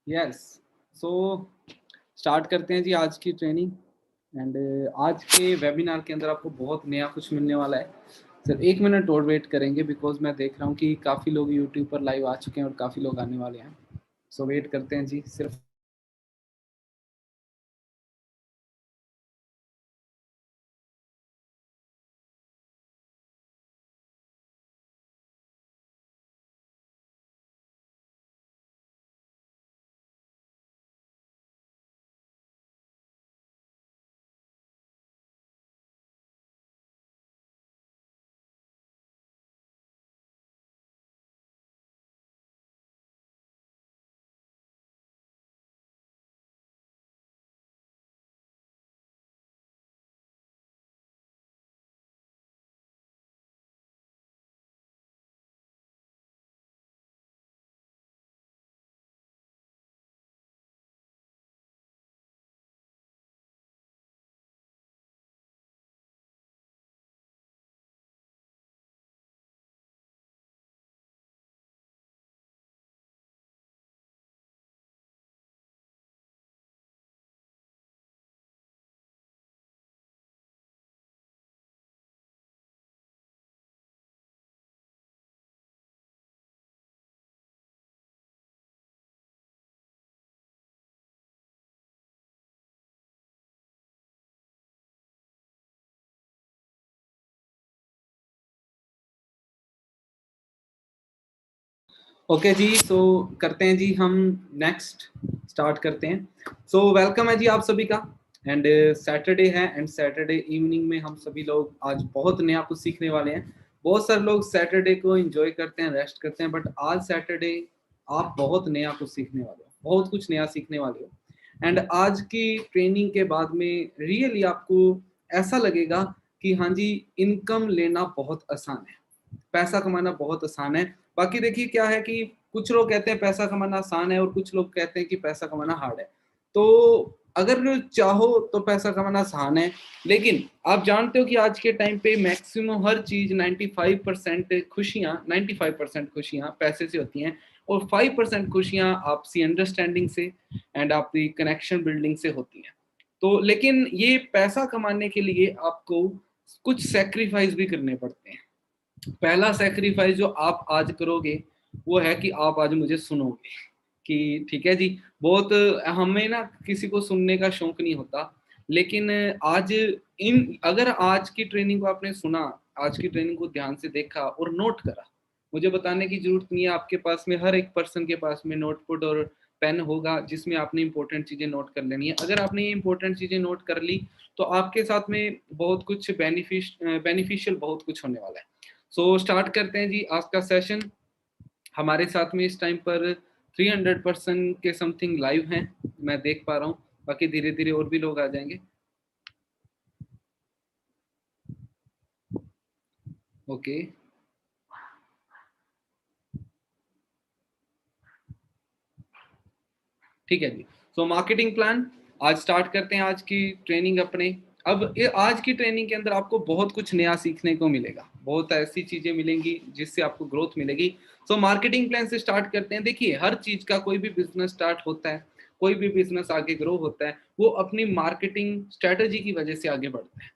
Yes. So start करते हैं जी आज की ट्रेनिंग। एंड आज के वेबिनार के अंदर आपको बहुत नया कुछ मिलने वाला है। सिर्फ 1 मिनट और वेट करेंगे बिकॉज मैं देख रहा हूँ कि काफ़ी लोग यूट्यूब पर लाइव आ चुके हैं और काफ़ी लोग आने वाले हैं। सो वेट करते हैं जी सिर्फ। ओके जी, सो करते हैं जी हम नेक्स्ट स्टार्ट करते हैं। सो वेलकम है जी आप सभी का। एंड सैटरडे है एंड सैटरडे इवनिंग में हम सभी लोग आज बहुत नया कुछ सीखने वाले हैं। बहुत सारे लोग सैटरडे को एंजॉय करते हैं, रेस्ट करते हैं, बट आज सैटरडे आप बहुत नया कुछ सीखने वाले हो, बहुत कुछ नया सीखने वाले हो। एंड आज की ट्रेनिंग के बाद में रियली आपको ऐसा लगेगा कि हाँ जी, इनकम लेना बहुत आसान है, पैसा कमाना बहुत आसान है। बाकी देखिए क्या है कि कुछ लोग कहते हैं पैसा कमाना आसान है और कुछ लोग कहते हैं कि पैसा कमाना हार्ड है। तो अगर चाहो तो पैसा कमाना आसान है, लेकिन आप जानते हो कि आज के टाइम पे मैक्सिमम हर चीज 95% खुशियां पैसे से होती हैं और 5% खुशियां आपसी अंडरस्टैंडिंग से एंड आपकी कनेक्शन बिल्डिंग से होती हैं। तो लेकिन ये पैसा कमाने के लिए आपको कुछ सेक्रीफाइस भी करने पड़ते हैं। पहला सेक्रीफाइस जो आप आज करोगे वो है कि आप आज मुझे सुनोगे। कि ठीक है जी, बहुत हमें ना किसी को सुनने का शौक नहीं होता, लेकिन आज इन अगर आज की ट्रेनिंग को आपने सुना, आज की ट्रेनिंग को ध्यान से देखा और नोट करा, मुझे बताने की जरूरत नहीं है, आपके पास में हर एक पर्सन के पास में नोटपुट और पेन होगा जिसमें आपने इंपॉर्टेंट चीजें नोट कर लेनी है। अगर आपने ये इंपॉर्टेंट चीजें नोट कर ली तो आपके साथ में बहुत कुछ बेनिफिशियल बहुत कुछ होने वाला है। सो स्टार्ट करते हैं जी आज का सेशन। हमारे साथ में इस टाइम पर 300% के समथिंग लाइव हैं, मैं देख पा रहा हूँ। बाकी धीरे धीरे और भी लोग आ जाएंगे। ओके, ठीक है जी। सो मार्केटिंग प्लान आज स्टार्ट करते हैं आज की ट्रेनिंग अपने। अब आज की ट्रेनिंग के अंदर आपको बहुत कुछ नया सीखने को मिलेगा, बहुत ऐसी चीजें मिलेंगी जिससे आपको ग्रोथ मिलेगी। सो मार्केटिंग प्लान से स्टार्ट करते हैं। देखिए हर चीज का, कोई भी बिजनेस स्टार्ट होता है, कोई भी बिजनेस आगे ग्रो होता है, वो अपनी मार्केटिंग स्ट्रेटेजी की वजह से आगे बढ़ता है।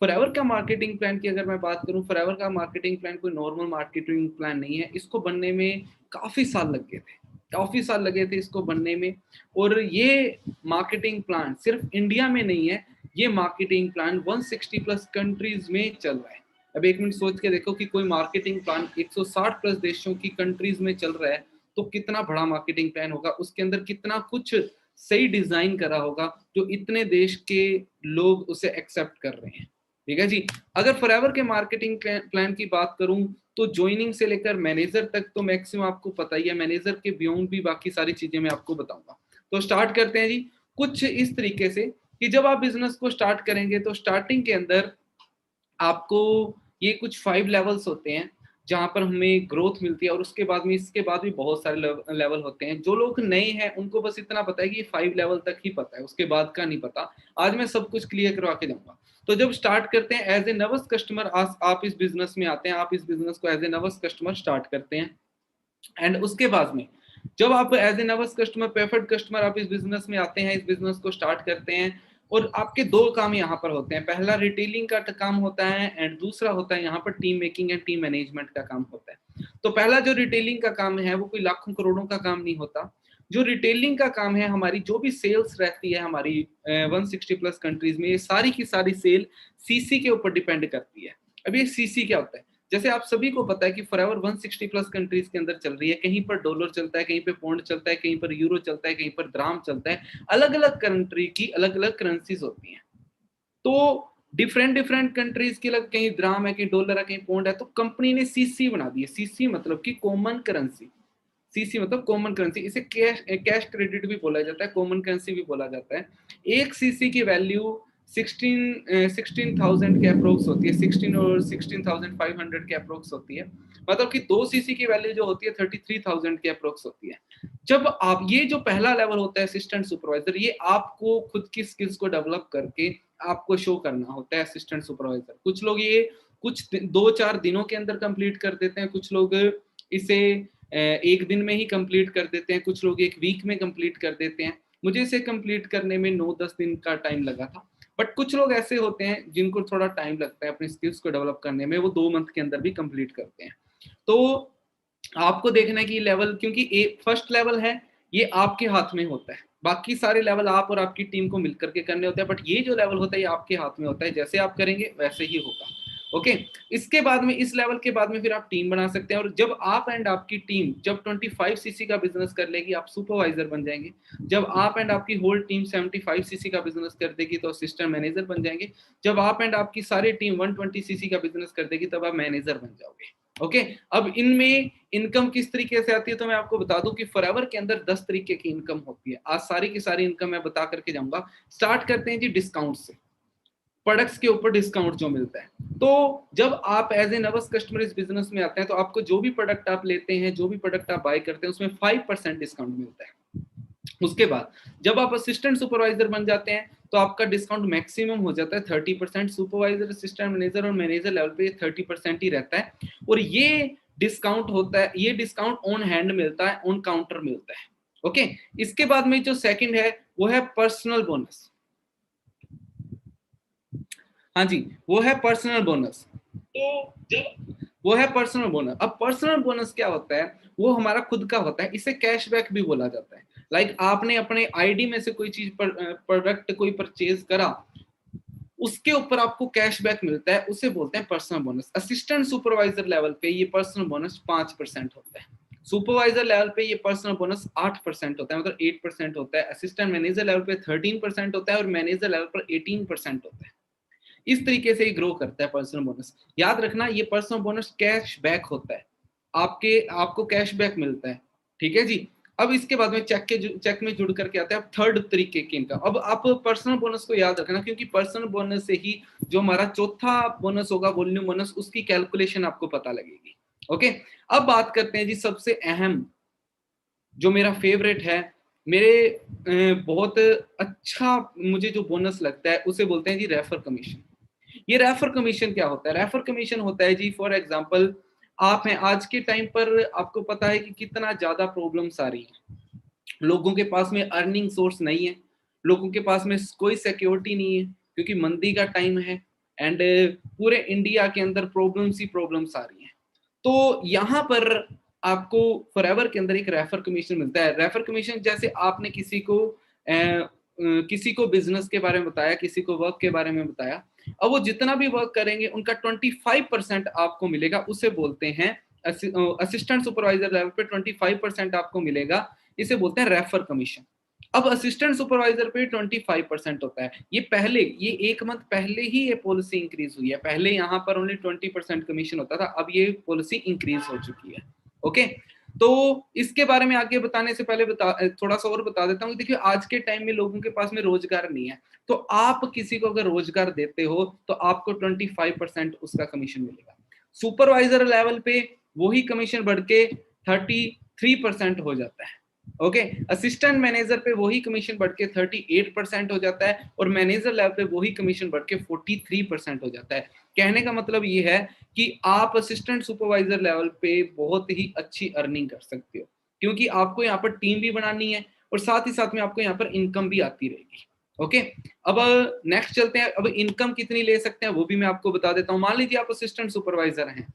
फॉरएवर का मार्केटिंग प्लान की अगर मैं बात करूं, फॉरएवर का मार्केटिंग प्लान कोई नॉर्मल मार्केटिंग प्लान नहीं है। इसको बनने में काफी साल लग गए थे, काफी साल लगे थे इसको बनने में। और ये मार्केटिंग प्लान सिर्फ इंडिया में नहीं है, ये मार्केटिंग प्लान 160 प्लस कंट्रीज में चल रहा है। अब एक मिनट सोच के देखो कि कोई मार्केटिंग प्लान 160 प्लस देशों की कंट्रीज में चल रहा है तो कितना बड़ा मार्केटिंग प्लान होगा, उसके अंदर कितना कुछ सही डिजाइन करा होगा जो इतने देश के लोग उसे एक्सेप्ट कर रहे हैं। ठीक है जी। अगर फॉरएवर के मार्केटिंग प्लान की बात करूं तो ज्वाइनिंग से लेकर मैनेजर तक तो मैक्सिमम आपको पता ही है, मैनेजर के बियॉन्ड भी बाकी सारी चीजें मैं आपको बताऊंगा। तो स्टार्ट करते हैं जी कुछ इस तरीके से कि जब आप बिजनेस को स्टार्ट करेंगे तो स्टार्टिंग के अंदर आपको ये कुछ 5 लेवल्स होते हैं जहां पर हमें ग्रोथ मिलती है, और उसके बाद में इसके बाद भी बहुत सारे लेवल होते हैं। जो लोग नए हैं उनको बस इतना पता है कि 5 लेवल तक ही पता है, उसके बाद का नहीं पता। आज मैं सब कुछ क्लियर करवा के जाऊंगा। तो जब स्टार्ट करते हैं एज ए नर्वस कस्टमर, आप इस बिजनेस में आते हैं, आप इस बिजनेस को as a nervous customer start करते हैं। एंड उसके बाद में जब आप as a nervous customer, preferred customer, आप इस बिजनेस में आते हैं, इस बिजनेस को स्टार्ट करते हैं, और आपके दो काम यहाँ पर होते हैं। पहला रिटेलिंग का काम होता है एंड दूसरा होता है यहाँ पर team making and team management का काम होता है। तो पहला जो रिटेलिंग का काम है वो कोई लाखों करोड़ों का काम नहीं होता। जो रिटेलिंग का काम है, हमारी जो भी सेल्स रहती है हमारी 160 प्लस कंट्रीज में, ये सारी की सारी सेल सीसी के ऊपर डिपेंड करती है। अब ये सीसी क्या होता है? जैसे आप सभी को पता है कि फॉरएवर 160 प्लस कंट्रीज के अंदर चल रही है, कहीं पर डॉलर चलता है, कहीं पे पौंड चलता है, कहीं पर यूरो चलता है, कहीं पर द्राम चलता है। अलग अलग कंट्री की अलग अलग करेंसीज होती हैं। तो डिफरेंट डिफरेंट कंट्रीज की अलग, कहीं द्राम है, कहीं डॉलर है, कहीं पौंड है। तो कंपनी ने सीसी बना दी है। सीसी मतलब कि कॉमन करेंसी। सीसी मतलब कॉमन करेंसी। इसे कैश क्रेडिट भी बोला जाता है, कॉमन करेंसी भी बोला जाता है। एक सीसी की वैल्यू 16,000 के अप्रोक्स होती है, 16 और 16,500 के अप्रोक्स होती है। मतलब कि 2 सीसी की वैल्यू जो होती है 33,000 के अप्रोक्स होती है। जब आप, ये जो पहला लेवल होता है असिस्टेंट सुपरवाइजर, ये आपको खुद की स्किल्स को डेवलप करके आपको शो करना होता है असिस्टेंट सुपरवाइजर। कुछ लोग ये कुछ 2-4 दिनों के अंदर कंप्लीट कर देते हैं, कुछ लोग इसे एक दिन में ही कंप्लीट कर देते हैं, कुछ लोग एक वीक में कंप्लीट कर देते हैं। मुझे इसे कंप्लीट करने में 9-10 दिन का टाइम लगा था। बट कुछ लोग ऐसे होते हैं जिनको थोड़ा टाइम लगता है अपनी स्किल्स को डेवलप करने में, वो 2 मंथ के अंदर भी कंप्लीट करते हैं। तो आपको देखना है कि लेवल, क्योंकि फर्स्ट लेवल है, ये आपके हाथ में होता है। बाकी सारे लेवल आप और आपकी टीम को मिलकर के करने होते हैं, बट ये जो लेवल होता है ये आपके हाथ में होता है। जैसे आप करेंगे वैसे ही होगा। ओके, इसके बाद में, इस लेवल के बाद में फिर आप टीम बना सकते हैं। और जब आप एंड आपकी टीम जब 25 सीसी का बिजनेस कर लेगी, आप सुपरवाइजर बन जाएंगे। जब आप एंड आपकी होल टीम 75 सीसी का बिजनेस कर देगी तो असिस्टेंट मैनेजर बन जाएंगे। जब आप एंड आपकी सारी टीम 120 सीसी का बिजनेस कर देगी तब आप मैनेजर बन जाओगे। ओके, अब इनमें इनकम किस तरीके से आती है तो मैं आपको बता दूं कि फॉरएवर के अंदर 10 तरीके की इनकम होती है। आज सारी की सारी इनकम मैं बता करके जाऊंगा। स्टार्ट करते हैं जी डिस्काउंट से। प्रोडक्ट्स के ऊपर डिस्काउंट जो मिलता है, तो जब आप एज ए नर्वस कस्टमर इस बिजनेस में आते हैं तो आपको जो भी प्रोडक्ट आप लेते हैं, जो भी प्रोडक्ट आप बाय करते हैं, उसमें 5% डिस्काउंट मिलता है। उसके बाद जब आप असिस्टेंट सुपरवाइजर बन जाते हैं तो आपका डिस्काउंट मैक्सिमम हो जाता है 30%। सुपरवाइजर, असिस्टेंट मैनेजर और मैनेजर लेवल पे 30% ही रहता है। और ये डिस्काउंट होता है, ये डिस्काउंट ऑन हैंड मिलता है, ऑन काउंटर मिलता है। ओके, इसके बाद में जो सेकंड है वो है पर्सनल बोनस। हाँ जी, वो है पर्सनल बोनस। तो जब वो है पर्सनल बोनस, अब पर्सनल बोनस क्या होता है? वो हमारा खुद का होता है, इसे कैशबैक भी बोला जाता है। लाइक आपने अपने आईडी में से कोई चीज पर प्रोडक्ट कोई परचेज करा, उसके ऊपर आपको कैशबैक मिलता है, उसे बोलते हैं personal bonus. Assistant supervisor level पे ये पर्सनल बोनस 5% होता है। सुपरवाइजर लेवल पे ये पर्सनल बोनस 8% होता है, मतलब 8% होता है। असिस्टेंट मैनेजर लेवल पे 13% होता है और मैनेजर लेवल पर 18% होता है। इस तरीके से ग्रो करता है पर्सनल बोनस। याद रखना, ये पर्सनल बोनस कैश बैक होता है, आपको कैश बैक मिलता है। ठीक है जी। अब इसके बाद में चेक में जुड़ करके आता है थर्ड तरीके की इनकम। अब आप पर्सनल बोनस को याद रखना, क्योंकि पर्सनल बोनस से ही जो हमारा चौथा बोनस होगा, वॉल्यूम बोनस, उसकी कैलकुलेशन आपको पता लगेगी। ओके, अब बात करते हैं जी सबसे अहम, जो मेरा फेवरेट है, मेरे बहुत अच्छा मुझे जो बोनस लगता है उसे बोलते हैं जी रेफर कमीशन। ये रेफर कमीशन क्या होता है? रेफर कमीशन होता है जी, फॉर एग्जांपल आप हैं, आज के टाइम पर आपको पता है कि कितना ज्यादा प्रॉब्लम्स आ रही है। लोगों के पास में अर्निंग सोर्स नहीं है, लोगों के पास में कोई सिक्योरिटी नहीं है, क्योंकि मंदी का टाइम है एंड पूरे इंडिया के अंदर प्रॉब्लम्स ही प्रॉब्लम्स आ रही हैं। तो यहाँ पर आपको फॉरएवर के अंदर एक रेफर कमीशन मिलता है। रेफर कमीशन जैसे आपने किसी को बिजनेस के बारे में बताया, किसी को वर्क के बारे में बताया, अब वो जितना भी वर्क करेंगे उनका 25% आपको मिलेगा, उसे बोलते हैं असिस्टेंट सुपरवाइजर लेवल पे 25% आपको मिलेगा, इसे बोलते हैं रेफर कमीशन। अब असिस्टेंट सुपरवाइजर पे 25% होता है। ये 1 मंथ पहले ही ये पॉलिसी इंक्रीज हुई है। पहले यहाँ पर ओनली 20% कमीशन होता था, अब ये पॉलिसी इंक्रीज हो चुकी है। ओके, तो इसके बारे में आगे बताने से पहले थोड़ा सा और बता देता हूँ। देखिए, आज के टाइम में लोगों के पास में रोजगार नहीं है, तो आप किसी को अगर रोजगार देते हो तो आपको 25% उसका कमीशन मिलेगा। सुपरवाइजर लेवल पे वही कमीशन बढ़ के 33% हो जाता है। ओके, असिस्टेंट मैनेजर पे वही कमीशन बढ़ के 38% हो जाता है और मैनेजर लेवल पे वही कमीशन बढ़ के 43% हो जाता है। कहने का मतलब ये है कि आप असिस्टेंट सुपरवाइजर लेवल पे बहुत ही अच्छी अर्निंग कर सकते हो। क्योंकि आपको यहाँ पर टीम भी बनानी है और साथ ही साथ में आपको यहाँ पर इनकम भी आती रहेगी। ओके, अब नेक्स्ट चलते हैं। अब इनकम कितनी ले सकते हैं वो भी मैं आपको बता देता हूँ। मान लीजिए आप असिस्टेंट सुपरवाइजर हैं,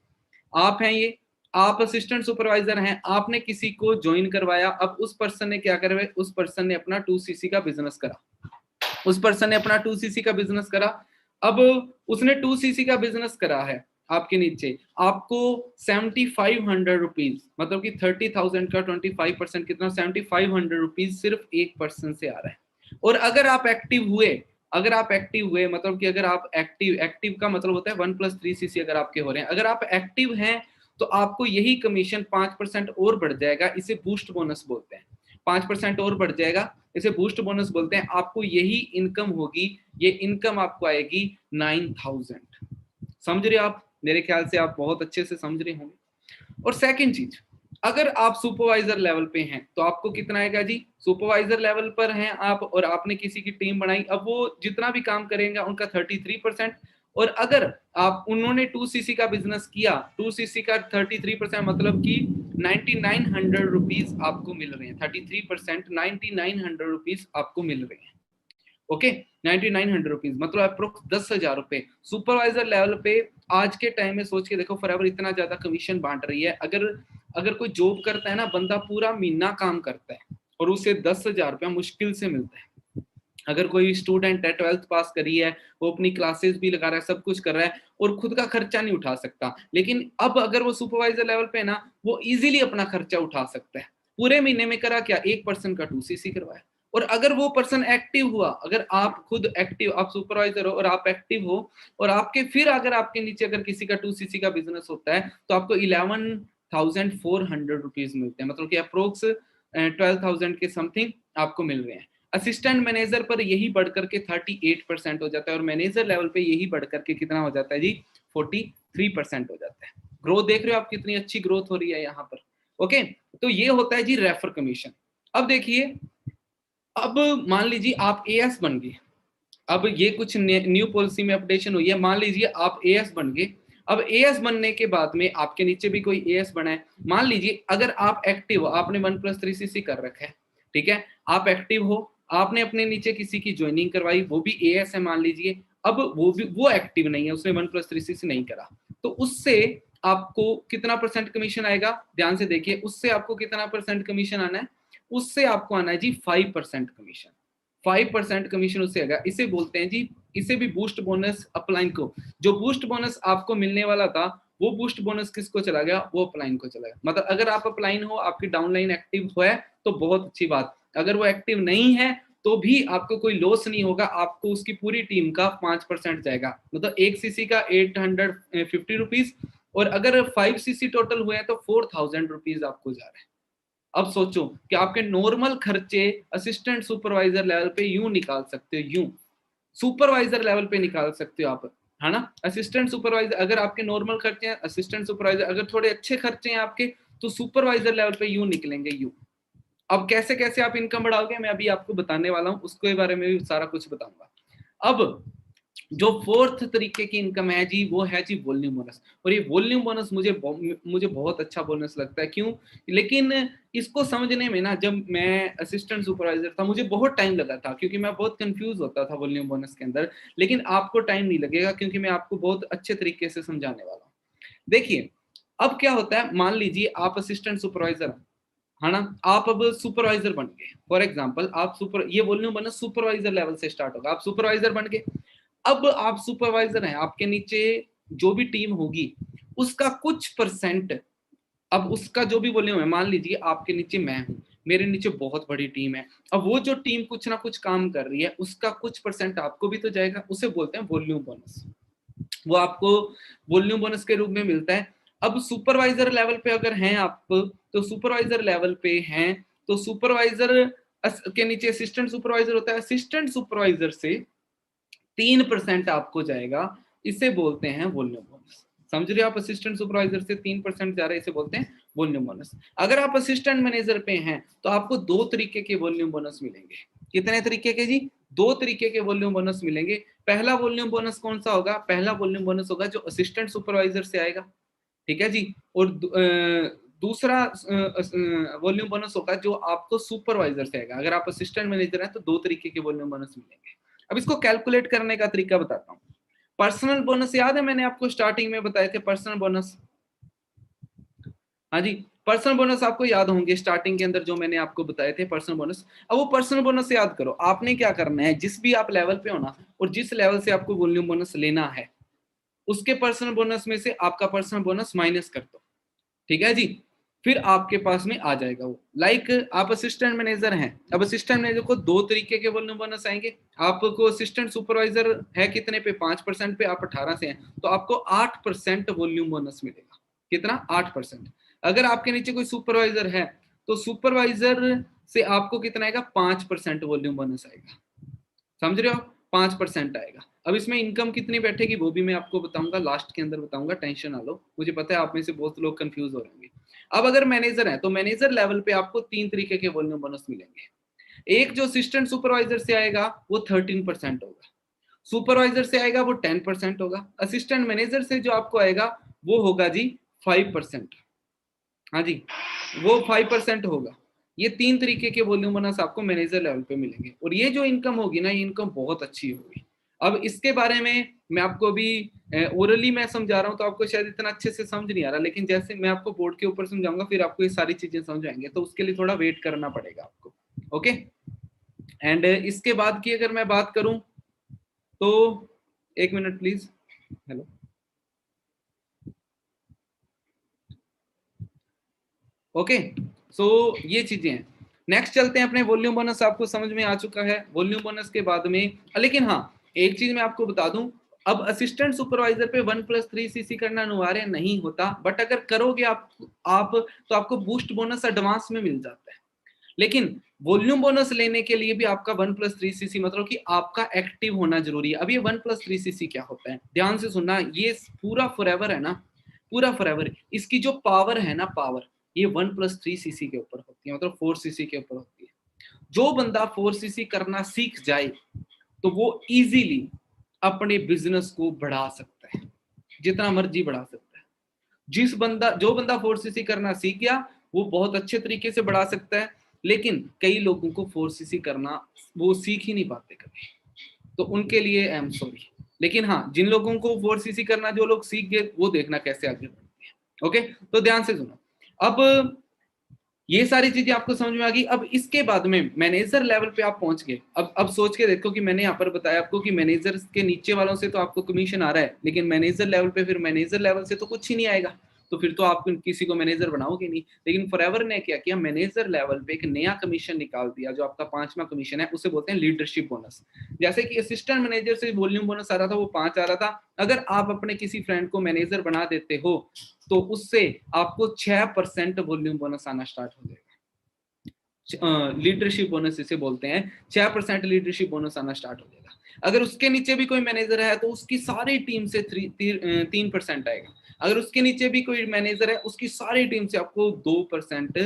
आप हैं ये, आप असिस्टेंट सुपरवाइजर हैं, आपने किसी को ज्वाइन करवाया। अब उस पर्सन ने क्या करा, उस पर्सन ने अपना 2cc का बिजनेस करा, उस पर्सन ने अपना 2cc का बिजनेस करा। अब उसने 2cc का बिजनेस करा है, आपके नीचे आपको 7500 रुपीज, मतलब कि 30,000 का 25% कितना, 7500 रुपीज सिर्फ एक पर्सन से आ रहा है। और अगर आप एक्टिव हुए, अगर आप एक्टिव हुए, मतलब कि अगर आप एक्टिव का मतलब होता है 1+3cc अगर आपके हो रहे हैं, अगर आप एक्टिव हैं तो आपको यही कमीशन 5% और बढ़ जाएगा। इसे बूस्ट बोनस बोलते हैं, 5% और बढ़ जाएगा, इसे बूस्ट बोनस बोलते हैं। आपको यही इनकम होगी, ये इनकम आपको आएगी 9000। समझ रहे हो आप? मेरे ख्याल से आप बहुत अच्छे से समझ रहे होंगे। और सेकंड चीज, अगर आप सुपरवाइजर लेवल पे हैं तो आपको कितना आएगा जी, सुपरवाइजर लेवल पर हैं आप और आपने किसी की टीम बनाई, अब वो जितना भी काम करेंगे उनका 33%। और अगर आप उन्होंने 2cc का बिजनेस किया, 2cc का 33% मतलब कि 9900 रुपीज आपको मिल रहे हैं। 33% 9900 रुपीज आपको मिल रहे हैं। ओके, 9900 रुपीज मतलब अप्रोक्स 10,000 रुपए सुपरवाइजर लेवल पे। आज के टाइम में सोच के देखो, फॉरएवर इतना ज्यादा कमीशन बांट रही है। अगर कोई जॉब करता है ना बंदा, पूरा महीना काम करता है और उसे 10,000 रुपया मुश्किल से मिलता है। अगर कोई स्टूडेंट है, 12th पास करी है, वो अपनी क्लासेस भी लगा रहा है, सब कुछ कर रहा है और खुद का खर्चा नहीं उठा सकता, लेकिन अब अगर वो सुपरवाइजर लेवल पे है ना, वो इजीली अपना खर्चा उठा सकता है। पूरे महीने में करा क्या, एक पर्सन का 2cc करवाया। और अगर वो पर्सन एक्टिव हुआ, अगर आप खुद एक्टिव, आप सुपरवाइजर हो और आप एक्टिव हो और आपके फिर अगर आपके नीचे अगर किसी का 2cc का बिजनेस होता है तो आपको 11,400 रुपीज मिलते हैं, मतलब कि अप्रोक्स 12,000 के समथिंग आपको मिल रहे हैं। असिस्टेंट मैनेजर पर यही बढ़ करके 38% हो जाता है और मैनेजर लेवल पे यही बढ़ करके कितना हो जाता है जी, 43% हो जाता है। ग्रोथ देख रहे हो आप, कितनी अच्छी ग्रोथ हो रही है यहाँ पर। ओके, तो ये होता है जी रेफर कमीशन। अब देखिए, अब मान लीजिए आप एएस बन गए, अब ये कुछ न्यू पॉलिसी में अपडेशन हुई है। मान लीजिए आप एएस बन गए, अब एएस बनने के बाद में आपके नीचे भी कोई एएस बना है। मान लीजिए अगर आप एक्टिव हो, आपने 1+3cc कर रखा है, ठीक है, आप एक्टिव हो, आपने अपने नीचे किसी की ज्वाइनिंग करवाई, वो भी एएस है मान लीजिए, अब वो एक्टिव नहीं है, उसने 1+3cc नहीं करा, तो उससे आपको कितना परसेंट कमीशन आएगा, ध्यान से देखिए, उससे आपको कितना परसेंट कमीशन आना है, उससे आपको आना है जी 5% कमीशन। 5% कमीशन उससे आएगा। इसे बोलते हैं जी, इसे भी बूस्ट बोनस अपलाइन को, जो बूस्ट बोनस आपको मिलने वाला था वो बूस्ट बोनस किसको चला गया, वो अपलाइन को चला गया। मतलब अगर आप अपलाइन हो, आपकी डाउनलाइन एक्टिव है तो बहुत अच्छी बात, अगर वो एक्टिव नहीं है तो भी आपको कोई लॉस नहीं होगा, आपको उसकी पूरी टीम का 5% जाएगा, मतलब 1cc का 850 रुपीज, और अगर 5cc टोटल हुए हैं तो 4,000 रुपीज आपको जा रहा है। अब सोचो कि आपके नॉर्मल खर्चे असिस्टेंट सुपरवाइजर लेवल पे यूं निकाल सकते हो, यूं सुपरवाइजर लेवल पे निकाल सकते हो आप, है ना। असिस्टेंट सुपरवाइजर अगर आपके नॉर्मल खर्चे हैं, असिस्टेंट सुपरवाइजर अगर थोड़े अच्छे खर्चे हैं आपके, तो सुपरवाइजर लेवल पे यूं निकलेंगे, यूं। अब कैसे कैसे आप इनकम बढ़ाओगे, मैं अभी आपको बताने वाला हूं, उसके बारे में भी सारा कुछ बताऊंगा। अब जो फोर्थ तरीके की इनकम है जी, वो है जी वॉल्यूम बोनस। और ये वॉल्यूम बोनस मुझे बहुत अच्छा बोनस लगता है। क्यों? लेकिन इसको समझने में ना, जब मैं असिस्टेंट सुपरवाइजर था मुझे बहुत टाइम लगा था, क्योंकि मैं बहुत कंफ्यूज होता था वॉल्यूम बोनस के अंदर। लेकिन आपको टाइम नहीं लगेगा, क्योंकि मैं आपको बहुत अच्छे तरीके से समझाने वाला हूँ। देखिए, अब क्या होता है, मान लीजिए आप असिस्टेंट सुपरवाइजर है ना, आप अब सुपरवाइजर बन गए, फॉर एग्जाम्पल आप ये वॉल्यूम बोनस सुपरवाइजर लेवल से स्टार्ट होगा, आप सुपरवाइजर बन गए। अब आप सुपरवाइजर हैं, आपके नीचे जो भी टीम होगी उसका कुछ परसेंट, अब उसका जो भी वॉल्यूम है, मान लीजिए आपके नीचे मैं हूं, मेरे नीचे बहुत बड़ी टीम है, अब वो जो टीम कुछ ना कुछ काम कर रही है उसका कुछ परसेंट आपको भी तो जाएगा, उसे बोलते हैं वॉल्यूम बोनस। वो आपको वॉल्यूम बोनस के रूप में मिलता है। अब सुपरवाइजर लेवल पे अगर हैं आप, तो सुपरवाइजर लेवल पे हैं तो सुपरवाइजर के नीचे असिस्टेंट सुपरवाइजर होता है, असिस्टेंट सुपरवाइजर से 3% आपको जाएगा, इसे बोलते हैं वॉल्यूम बोनस। समझ रहे हो आप? असिस्टेंट सुपरवाइजर से 3% जा रहा है, इसे बोलते हैं वॉल्यूम बोनस। अगर आप असिस्टेंट मैनेजर पे हैं तो आपको 2 तरीके के वॉल्यूम बोनस मिलेंगे। कितने तरीके के जी? 2 तरीके के वॉल्यूम बोनस मिलेंगे। पहला वॉल्यूम बोनस कौन सा होगा? पहला वॉल्यूम बोनस होगा जो असिस्टेंट सुपरवाइजर से आएगा, ठीक है जी। और दूसरा वॉल्यूम बोनस होगा जो आपको सुपरवाइजर से आएगा। अगर आप असिस्टेंट मैनेजर हैं तो दो तरीके के वॉल्यूम बोनस मिलेंगे। अब इसको कैलकुलेट करने का तरीका बताता हूँ। पर्सनल बोनस याद है मैंने आपको स्टार्टिंग में बताए थे पर्सनल बोनस। हाँ जी, पर्सनल बोनस आपको याद होंगे स्टार्टिंग के अंदर जो मैंने आपको बताए थे पर्सनल बोनस। अब वो पर्सनल बोनस याद करो, आपने क्या करना है, जिस भी आप लेवल पे हो ना और जिस लेवल से आपको वॉल्यूम बोनस लेना है उसके पर्सनल बोनस में से आपका पर्सनल बोनस माइनस कर दो, ठीक है जी। फिर आपके पास में आ जाएगा वो। लाइक आप असिस्टेंट मैनेजर हैं, अब असिस्टेंट मैनेजर को दो तरीके के वॉल्यूम बोनस आएंगे। आपको असिस्टेंट सुपरवाइजर है कितने पे, 5% पे, आप 18 से हैं तो आपको 8% वॉल्यूम बोनस मिलेगा। कितना, 8%। अगर आपके नीचे कोई सुपरवाइजर है तो सुपरवाइजर से आपको कितना आएगा, 5% वॉल्यूम बोनस आएगा। समझ रहे हो, 5% आएगा। अब इसमें इनकम कितनी बैठेगी वो भी मैं आपको बताऊंगा, लास्ट के अंदर बताऊंगा, टेंशन ना लो। मुझे पता है आप में से बहुत लोग कंफ्यूज हो रहेंगे। अब अगर मैनेजर है तो मैनेजर लेवल पे आपको 3 तरीके के वॉल्यूम बोनस मिलेंगे। एक जो असिस्टेंट सुपरवाइजर से आएगा वो 13% होगा, सुपरवाइजर से आएगा वो 10% होगा, असिस्टेंट मैनेजर से जो आपको आएगा वो होगा जी 5%। हाँ जी, वो 5% होगा। ये 3 तरीके के वॉल्यूम बोनस आपको मैनेजर लेवल पे मिलेंगे और ये जो इनकम होगी ना, ये इनकम बहुत अच्छी होगी। अब इसके बारे में मैं आपको अभी ओरली मैं समझा रहा हूँ तो आपको शायद इतना अच्छे से समझ नहीं आ रहा, लेकिन जैसे मैं आपको बोर्ड के ऊपर समझाऊंगा फिर आपको ये सारी चीजें समझ आएंगे, तो उसके लिए थोड़ा वेट करना पड़ेगा आपको। ओके, एंड इसके बाद की अगर मैं बात करूं तो 1 मिनट प्लीज। हेलो, ओके, सो ये चीजें हैं। नेक्स्ट चलते हैं अपने वॉल्यूम बोनस, आपको समझ में आ चुका है वॉल्यूम बोनस के बाद में। लेकिन हाँ, एक चीज मैं आपको बता दूं, अब असिस्टेंट सुपरवाइजर पे 1+3 सीसी करना अनिवार्य नहीं होता, बट अगर करोगे आप तो आपको बूस्ट बोनस एडवांस में मिल जाता है। लेकिन वॉल्यूम बोनस लेने के लिए भी आपका 1+3 सीसी मतलब कि आपका एक्टिव होना जरूरी है। अब ये 1+3 सीसी क्या होता है, ध्यान से सुनना, ये पूरा फॉरएवर है ना, पूरा फॉरएवर। इसकी जो पावर है ना, पावर, ये 1+3 सीसी के ऊपर होती है, मतलब 4 सीसी के ऊपर होती है। जो बंदा 4 सीसी करना सीख जाए तो वो इजीली अपने बिजनेस को बढ़ा सकता है, जितना मर्जी बढ़ा सकता है। जो बंदा 4 सीसी करना सीख गया वो बहुत अच्छे तरीके से बढ़ा सकता है। लेकिन कई लोगों को 4 सीसी करना वो सीख ही नहीं पाते कभी, तो उनके लिए आई एम सॉरी। लेकिन हाँ, जिन लोगों को 4 सीसी करना जो लोग सीख गए वो देखना कैसे आगे बढ़ते हैं। ओके, तो ध्यान से सुनो। अब ये सारी चीजें आपको समझ में आ गई। अब इसके बाद में मैनेजर लेवल पे आप पहुंच गए। अब सोच के देखो कि मैंने यहाँ पर बताया आपको कि मैनेजर के नीचे वालों से तो आपको कमीशन आ रहा है, लेकिन मैनेजर लेवल पे फिर मैनेजर लेवल से तो कुछ ही नहीं आएगा, तो फिर तो आप किसी को मैनेजर बनाओगे नहीं। लेकिन फॉरएवर ने क्या किया, मैनेजर लेवल पे एक नया कमीशन निकाल दिया, जो आपका 5वां कमीशन है, उसे बोलते हैं लीडरशिप बोनस। जैसे कि असिस्टेंट मैनेजर से वॉल्यूम बोनस आ रहा था वो 5 आ रहा था, अगर आप अपने किसी फ्रेंड को मैनेजर बना देते हो तो उससे आपको 6% वॉल्यूम बोनस आना स्टार्ट हो जाएगा। लीडरशिप बोनस इसे बोलते हैं, 6% लीडरशिप बोनस आना स्टार्ट हो जाएगा। अगर उसके नीचे भी कोई मैनेजर है तो उसकी सारी टीम से 3% आएगा। अगर उसके नीचे भी कोई मैनेजर है उसकी सारी टीम से आपको 2%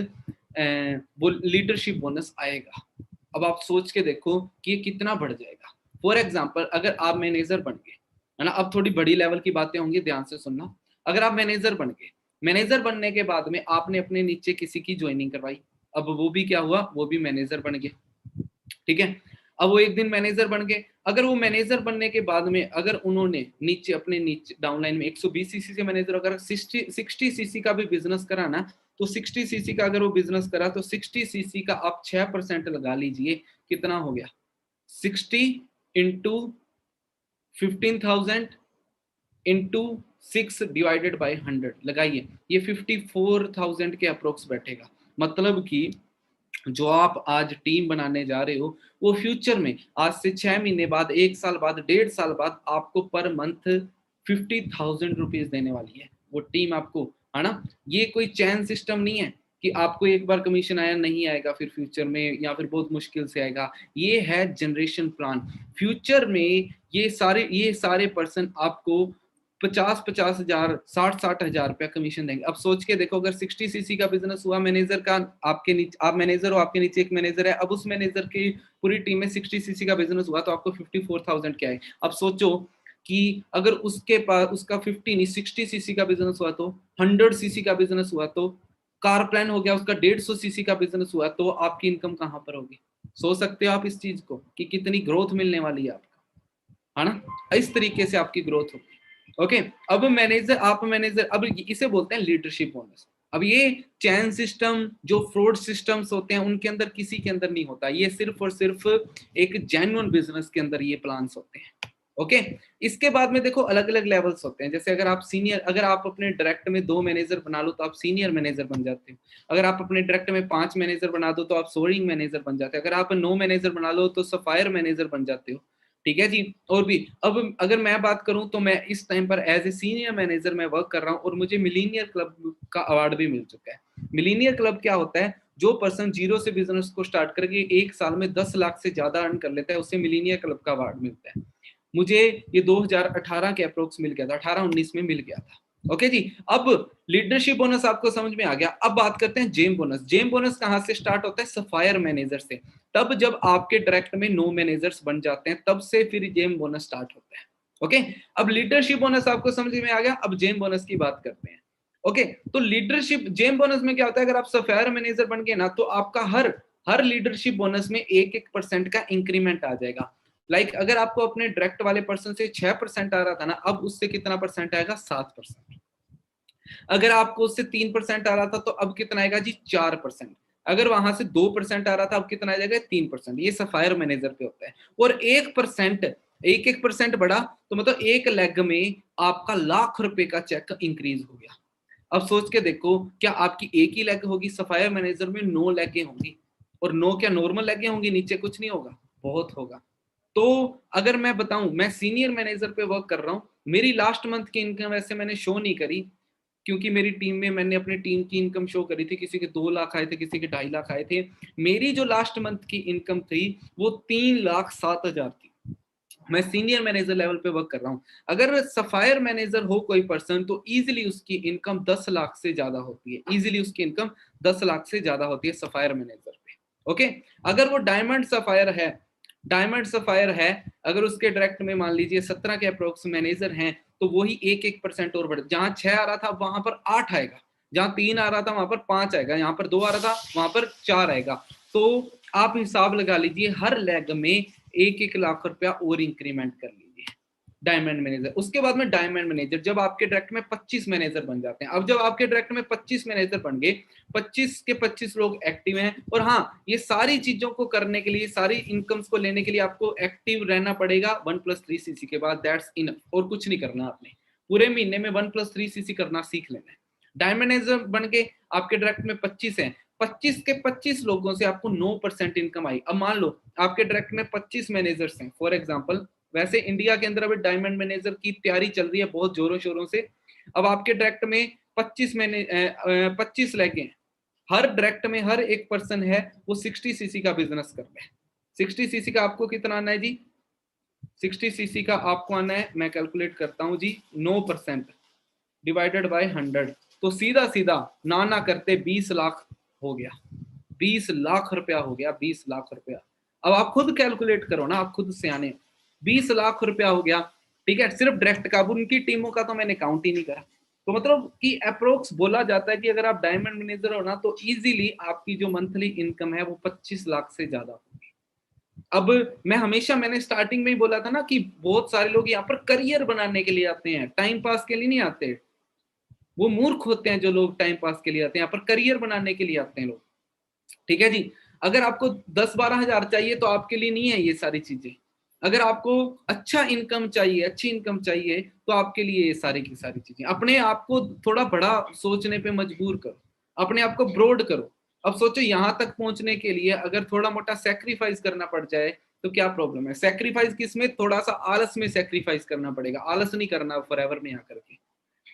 वो लीडरशिप बोनस आएगा। अब आप सोच के देखो कि ये कितना बढ़ जाएगा। फॉर एग्जाम्पल, अगर आप मैनेजर बन गए, है ना, अब थोड़ी बड़ी लेवल की बातें होंगी, ध्यान से सुनना। अगर आप मैनेजर बन गए, मैनेजर बनने के बाद में आपने अपने नीचे किसी की ज्वाइनिंग करवाई, अब वो भी क्या हुआ, वो भी मैनेजर बन गए, ठीक है। अब वो एक दिन मैनेजर बन गए, अगर वो मैनेजर बनने के बाद में अगर उन्होंने नीचे अपने नीचे डाउनलाइन में 120 सीसी से मैनेजर, अगर 60 सीसी का भी बिजनेस करा ना, तो 60 सीसी का अगर वो बिजनेस करा तो 60 सीसी का आप 6% लगा लीजिए, कितना हो गया, 60 इंटू 15,000 इंटू 6 डिवाइडेड बाई 100 लगाइए, ये 54,000 के अप्रोक्स बैठेगा। मतलब कि जो आप आज टीम बनाने जा रहे हो वो फ्यूचर में आज से 6 महीने बाद, 1 साल बाद, 1.5 साल बाद आपको पर मंथ 50,000 रुपीज देने वाली है वो टीम आपको, है ना। ये कोई चैन सिस्टम नहीं है कि आपको एक बार कमीशन आया नहीं आएगा फिर फ्यूचर में, या फिर बहुत मुश्किल से आएगा। ये है जनरेशन प्लान। फ्यूचर में ये सारे पर्सन आपको 50-50 हजार, 60-60 हजार रुपया कमीशन देंगे। अब सोच के देखो, अगर 60 सीसी का बिजनेस हुआ मैनेजर का, आपके नीचे आप मैनेजर हो, आपके नीचे एक मैनेजर है, अब उस मैनेजर की पूरी टीम में 60 सीसी का बिजनेस हुआ तो आपको 54,000 क्या है। अब सोचो कि अगर उसके पास उसका 50 नहीं 60 सीसी का बिजनेस हुआ तो 100 सीसी का बिजनेस हुआ तो कार प्लान हो गया, उसका 150 सीसी का बिजनेस हुआ, तो आपकी इनकम कहाँ पर होगी? सोच सकते हो आप इस चीज को कि कितनी ग्रोथ मिलने वाली है आपका, है ना? इस तरीके से आपकी ग्रोथ होगी। ओके, अब मैनेजर, आप मैनेजर, अब इसे बोलते हैं लीडरशिप बोनस। अब ये चैन सिस्टम, जो फ्रॉड सिस्टम्स होते हैं, उनके अंदर किसी के अंदर नहीं होता, ये सिर्फ और सिर्फ एक जेन्युइन बिजनेस के अंदर ये प्लान्स होते हैं। ओके, इसके बाद में देखो अलग अलग लेवल्स होते हैं। जैसे अगर आप सीनियर, अगर आप अपने डायरेक्ट में 2 मैनेजर बना लो तो आप सीनियर मैनेजर बन जाते हो। अगर आप अपने डायरेक्ट में 5 मैनेजर बना दो तो आप सोल्डिंग मैनेजर बन जाते हो। अगर आप 9 मैनेजर बना लो तो सफायर मैनेजर बन जाते हो। ठीक है जी। और भी, अब अगर मैं बात करूं तो मैं इस टाइम पर एज ए सीनियर मैनेजर मैं वर्क कर रहा हूं और मुझे मिलीनियर क्लब का अवार्ड भी मिल चुका है। मिलीनियर क्लब क्या होता है? जो पर्सन जीरो से बिजनेस को स्टार्ट करके 1 साल में 10 लाख से ज्यादा अर्न कर लेता है, उसे मिलीनियर क्लब का अवार्ड मिलता है। मुझे ये 2018 के अप्रोक्स मिल गया था, 18-19 में मिल गया था। ओके जी। अब लीडरशिप बोनस आपको समझ में आ गया। अब बात करते हैं जेम बोनस। जेम बोनस कहां से स्टार्ट होता है? सफायर मैनेजर से। तब जब आपके डायरेक्ट में 9 मैनेजर्स बन जाते हैं, तब से फिर जेम बोनस स्टार्ट होता है। ओके, अब लीडरशिप बोनस आपको समझ में आ गया। अब जेम बोनस की बात करते हैं। ओके, तो लीडरशिप जेम बोनस में क्या होता है? अगर आप सफायर मैनेजर बन गए ना, तो आपका हर लीडरशिप बोनस में 1-1% का इंक्रीमेंट आ जाएगा। अगर आपको अपने डायरेक्ट वाले पर्सन से 6% आ रहा था ना, अब उससे कितना परसेंट आएगा? 7%। अगर आपको उससे 3% आ रहा था तो अब कितना आएगा जी? 4%। अगर वहां से 2% आ रहा था, अब कितना आ जाएगा? 3%। ये सफायर मैनेजर पे होता है। और 1%, 1-1% बढ़ा तो मतलब एक लेग में आपका लाख रुपए का चेक इंक्रीज हो गया। अब सोच के देखो, क्या आपकी एक ही लेग होगी? सफायर मैनेजर में 9 लेगें होंगी। और 9 क्या नॉर्मल लेगें होंगी? नीचे कुछ नहीं होगा, बहुत होगा। तो अगर मैं बताऊं, मैं सीनियर मैनेजर पे वर्क कर रहा हूं, मेरी लास्ट मंथ की इनकम वैसे मैंने शो नहीं करी, क्योंकि मेरी टीम में मैंने अपनी टीम की इनकम शो करी थी। किसी के 2 लाख आए थे, किसी के 2.5 लाख आए थे। मेरी जो लास्ट मंथ की इनकम थी वो 3,07,000 थी। मैं सीनियर मैनेजर लेवल पे वर्क कर रहा हूँ। अगर सफायर मैनेजर हो कोई पर्सन, तो इजीली उसकी इनकम 10 लाख से ज्यादा होती है। इजीली उसकी इनकम 10 लाख से ज्यादा होती है सफायर मैनेजर पे। ओके, अगर वो डायमंड सफायर है, अगर उसके डायरेक्ट में मान लीजिए 17 के अप्रोक्स मैनेजर हैं, तो वही 1-1% और बढ़, जहां 6 आ रहा था वहां पर 8 आएगा, जहां 3 आ रहा था वहां पर 5 आएगा, यहाँ पर 2 आ रहा था वहां पर 4 आएगा। तो आप हिसाब लगा लीजिए, हर लेग में 1-1 लाख रुपया और इंक्रीमेंट कर लीजिए डायमंड मैनेजर। उसके बाद में डायमंड मैनेजर, जब आपके डायरेक्ट में 25 मैनेजर बन जाते हैं। अब जब आपके डायरेक्ट में 25 मैनेजर बन गए, 25 के 25 लोग एक्टिव हैं, और हाँ, ये सारी चीजों को करने के लिए, सारी इनकम्स को लेने के लिए आपको एक्टिव रहना पड़ेगा 1+3 सीसी के बाद। दैट्स इनफ, और कुछ नहीं करना आपने। पूरे महीने में 1+3 सीसी करना सीख लेना है। डायमंड मैनेजर बन के आपके डायरेक्ट में 25 हैं, 25 के 25 लोगों से आपको 9% इनकम आई। अब मान लो आपके डायरेक्ट में 25 मैनेजर्स हैं फॉर एग्जांपल। वैसे इंडिया के अंदर अभी डायमंड मैनेजर की तैयारी चल रही है बहुत जोरों शोरों से। अब आपके डायरेक्ट में 25 लैके हैं। हर डायरेक्ट में हर एक पर्सन है वो 60 सीसी का बिजनेस कर रहा है। 60 सीसी का आपको कितना आना है जी? 60 सीसी का आपको आना है, मैं कैलकुलेट करता हूं जी, 9% डिवाइडेड बाय 100, तो सीधा सीधा ना ना करते 20 लाख हो गया। 20 लाख रुपया हो गया, 20 लाख रुपया। अब आप खुद कैलकुलेट करो ना, आप खुद से आने, 20 लाख रुपया हो गया। ठीक है, सिर्फ डायरेक्ट का। उनकी टीमों का तो मैंने काउंट ही नहीं करा। तो मतलब कि अप्रोक्स बोला जाता है कि अगर आप डायमंड मैनेजर हो ना, तो इजीली आपकी जो मंथली इनकम है वो 25 लाख से ज्यादा होगी। अब मैंने स्टार्टिंग में ही बोला था ना कि बहुत सारे लोग यहाँ पर करियर बनाने के लिए आते हैं, टाइम पास के लिए नहीं आते। वो मूर्ख होते हैं जो लोग टाइम पास के लिए आते हैं, यहाँ पर करियर बनाने के लिए आते हैं लोग। ठीक है जी। अगर आपको 10-12 हजार चाहिए तो आपके लिए नहीं है ये सारी चीजें। अगर आपको अच्छा इनकम चाहिए, अच्छी इनकम चाहिए, तो आपके लिए ये सारी की सारी चीजें। अपने आप को थोड़ा बड़ा सोचने पे मजबूर करो, अपने आप को ब्रॉड करो। अब सोचो, यहां तक पहुंचने के लिए अगर थोड़ा मोटा सेक्रीफाइस करना पड़ जाए तो क्या प्रॉब्लम है? सेक्रीफाइस किसमें? थोड़ा सा आलस में सेक्रीफाइस करना पड़ेगा। आलस नहीं करना फॉरएवर में आकर के।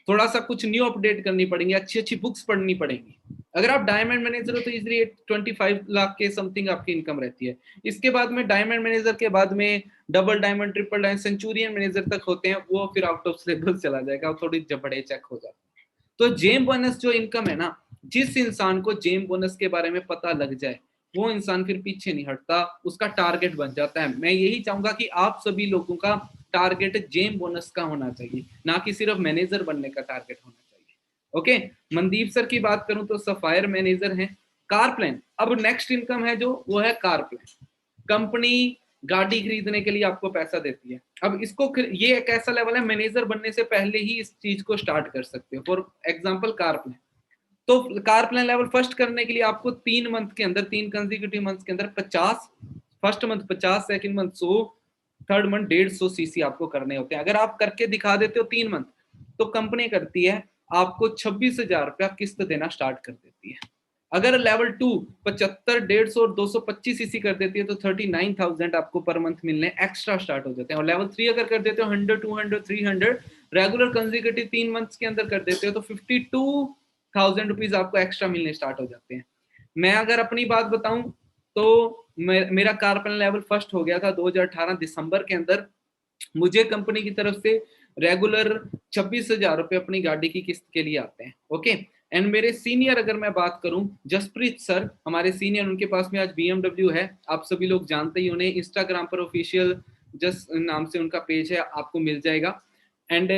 थोड़ा सा कुछ न्यू अपडेट करनी पड़ेंगी, अच्छी अच्छी बुक्स पढ़नी पड़ेंगी। अगर आप डायमंड मैनेजर हो तो इजीली 25 लाख के समथिंग आपकी इनकम रहती है। इसके बाद में डायमंड मैनेजर के बाद में double diamond, triple diamond, Centurion manager तक होते हैं, वो फिर आउट ऑफ सिलेबस चला जाएगा, थोड़ी बड़े चेक हो जाते हैं। तो जेम बोनस जो इनकम है ना, जिस इंसान को जेम बोनस के बारे में पता लग जाए, वो इंसान फिर पीछे नहीं हटता, उसका टारगेट बन जाता है। मैं यही चाहूंगा कि आप सभी लोगों का टारगेट जेम बोनस का होना चाहिए, ना कि सिर्फ मैनेजर बनने का टारगेट होना चाहिए। ओके, मनदीप सर की बात करूं तो सफायर मैनेजर हैं। कार प्लान, अब नेक्स्ट इनकम है जो वो है कार प्लान। कंपनी गाड़ी खरीदने के लिए आपको पैसा देती है। अब इसको ये एक ऐसा लेवल है, मैनेजर बनने से पहले ही इस चीज को स्टार्ट कर सकते हो। फॉर एग्जांपल कार प्लान, तो कार प्लान लेवल फर्स्ट करने के लिए आपको 3 मंथ के अंदर, 3 कंसेक्यूटिव मंथ्स के अंदर 50, first month 50, second month 100, third month 150 CC आपको करने होते हैं। अगर आप करके दिखा देते हो 3 मंथ, तो कंपनी करती है आपको 26,000 रुपया किस्त देना स्टार्ट कर देती है। अगर लेवल 2 75, 150 और 225 सीसी कर देती है तो 39,000 आपको पर मंथ मिलने एक्स्ट्रा स्टार्ट हो जाते हैं। और लेवल 3 अगर कर देते हो 100, 200, 300 रेगुलर कंसेक्यूटिव 3 मंथ्स के अंदर कर देते हो तो 52,000 रुपीज आपको एक्स्ट्रा मिलने स्टार्ट हो जाते हैं। मैं अगर अपनी बात बताऊं तो मेरा कार प्लान लेवल फर्स्ट हो गया था 2018 दिसंबर के अंदर। मुझे कंपनी की तरफ से रेगुलर 26,000 रुपए अपनी गाड़ी की किस्त के लिए आते हैं। ओके, एंड मेरे सीनियर अगर मैं बात करूं, जसप्रीत सर हमारे सीनियर, उनके पास में आज BMW है। आप सभी लोग जानते ही उन्हें, इंस्टाग्राम पर ऑफिशियल जस नाम से उनका पेज है, आपको मिल जाएगा। एंड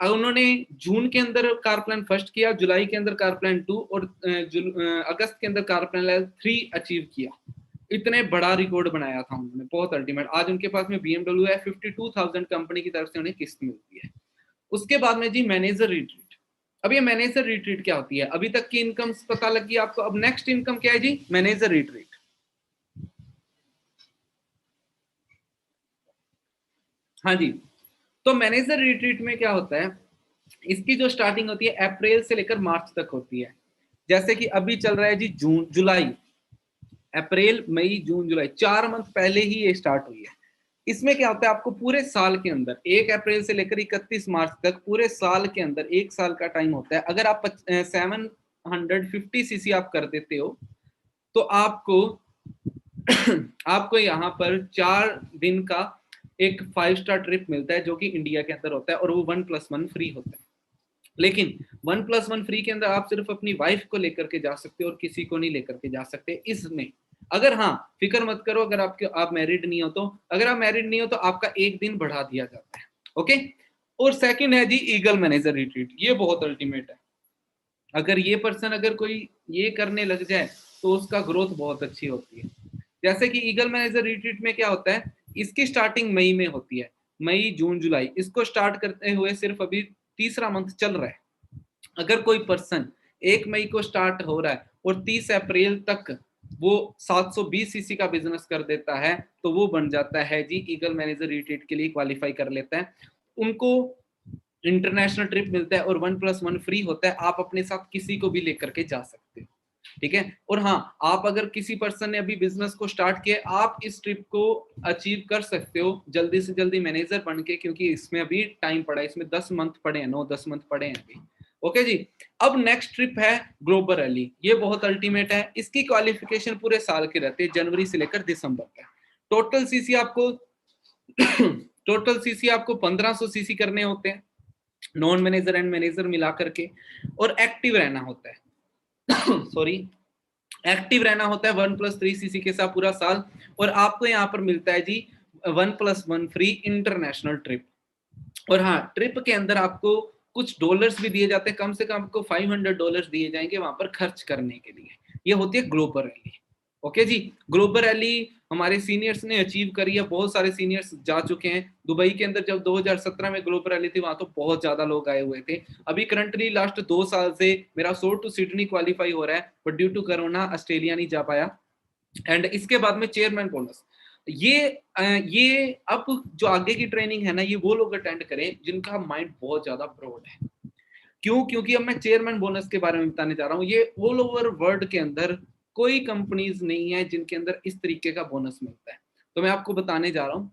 उन्होंने जून के अंदर कार प्लान फर्स्ट किया, जुलाई के अंदर कार प्लान 2 और अगस्त के अंदर कार प्लान लेवल 3 अचीव किया। इतने बड़ा रिकॉर्ड बनाया था उन्होंने, बहुत अल्टीमेट। आज उनके पास में BMW है, 52,000 कंपनी की तरफ से उन्हें किस्त मिलती है। उसके बाद में जी मैनेजर रिट्रीट। अब ये मैनेजर रिट्रीट क्या होती है? अभी तक की इनकम पता लगी आपको, अब नेक्स्ट इनकम क्या है जी? Manager retreat. हाँ जी, तो मैनेजर रिट्रीट में क्या होता है, इसकी जो स्टार्टिंग होती है अप्रैल से लेकर मार्च तक होती है। जैसे कि अभी चल रहा है जी जून जुलाई, अप्रैल मई जून जुलाई, 4 मंथ पहले ही ये स्टार्ट हुई है। इसमें क्या होता है, आपको पूरे साल के अंदर 1 अप्रैल से लेकर 31 मार्च तक पूरे साल के अंदर 1 साल का टाइम होता है। अगर आप 750 सीसी आप कर देते हो तो आपको आपको यहाँ पर 4 दिन का एक 5 स्टार ट्रिप मिलता है, जो कि इंडिया के अंदर होता है, और वो 1+1 फ्री होता है। लेकिन 1+1 फ्री के अंदर आप सिर्फ अपनी वाइफ को लेकर के जा सकते हो और किसी को नहीं लेकर के जा सकते इसमें। अगर हाँ, फिक्र मत करो, अगर आप मैरिड नहीं हो तो, अगर आप मैरिड नहीं हो तो आपका 1 दिन बढ़ा दिया जाता है। ओके, और सेकंड है जी ईगल मैनेजर रिट्रीट। ये बहुत अल्टीमेट है। अगर ये पर्सन अगर कोई ये करने लग जाए तो उसका ग्रोथ बहुत अच्छी होती है। जैसे कि ईगल मैनेजर रिट्रीट में क्या होता है, इसकी स्टार्टिंग मई में होती है, मई जून जुलाई। इसको स्टार्ट करते हुए सिर्फ अभी तीसरा मंथ चल रहा है। अगर कोई पर्सन 1 मई को स्टार्ट हो रहा है और 30 अप्रैल तक वो 720 सीसी का बिजनेस कर देता है तो वो बन जाता है जी ईगल मैनेजर रिट्रीट के लिए क्वालिफाई कर लेता है। उनको इंटरनेशनल ट्रिप मिलता है और 1+1 फ्री होता है। आप अपने साथ किसी को भी लेकर के जा सकते हो, ठीक है। और हाँ, आप अगर किसी पर्सन ने अभी बिजनेस को स्टार्ट किया, आप इस ट्रिप को अचीव कर सकते हो जल्दी से जल्दी मैनेजर बन के, क्योंकि इसमें अभी टाइम पड़ा है, इसमें 10 मंथ पड़े हैं, 9-10 मंथ पड़े हैं अभी। ओके जी, अब नेक्स्ट ट्रिप है ग्लोबल रैली। ये बहुत अल्टीमेट है। इसकी क्वालिफिकेशन पूरे साल की रहती है, जनवरी से लेकर दिसंबर तक। टोटल सीसी आपको टोटल सीसी आपको 1500 सीसी करने होते हैं, नॉन मैनेजर एंड मैनेजर मिला करके। और एक्टिव रहना होता है सॉरी, एक्टिव रहना होता है 1+3 सीसी के साथ पूरा साल। और आपको यहाँ पर मिलता है जी 1+1 फ्री इंटरनेशनल ट्रिप। और हाँ, ट्रिप के अंदर आपको कुछ डॉलर्स भी दिए जाते हैं, कम से कम आपको $500 दिए जाएंगे वहां पर खर्च करने के लिए। ये होती है ग्लोबल रैली। ओके जी, ग्लोबल रैली हमारे सीनियर्स ने अचीव करी है, बहुत सारे सीनियर्स जा चुके हैं। दुबई के अंदर जब 2017 में ग्लोबल रैली थी, वहां तो बहुत ज्यादा लोग आए हुए थे। अभी करंटली लास्ट 2 साल से मेरा शोर टू सिडनी क्वालिफाई हो रहा है, but due to corona Australia नहीं जा पाया। एंड इसके बाद में चेयरमैन बोनस, ये अब जो आगे की ट्रेनिंग है ना, ये वो लोग अटेंड करें जिनका माइंड बहुत ज्यादा ब्रॉड है। क्यों? क्योंकि अब मैं चेयरमैन बोनस के बारे में बताने जा रहा हूँ। ये ऑल ओवर वर्ल्ड के अंदर कोई कंपनीज नहीं है जिनके अंदर इस तरीके का बोनस मिलता है। तो मैं आपको बताने जा रहा हूँ।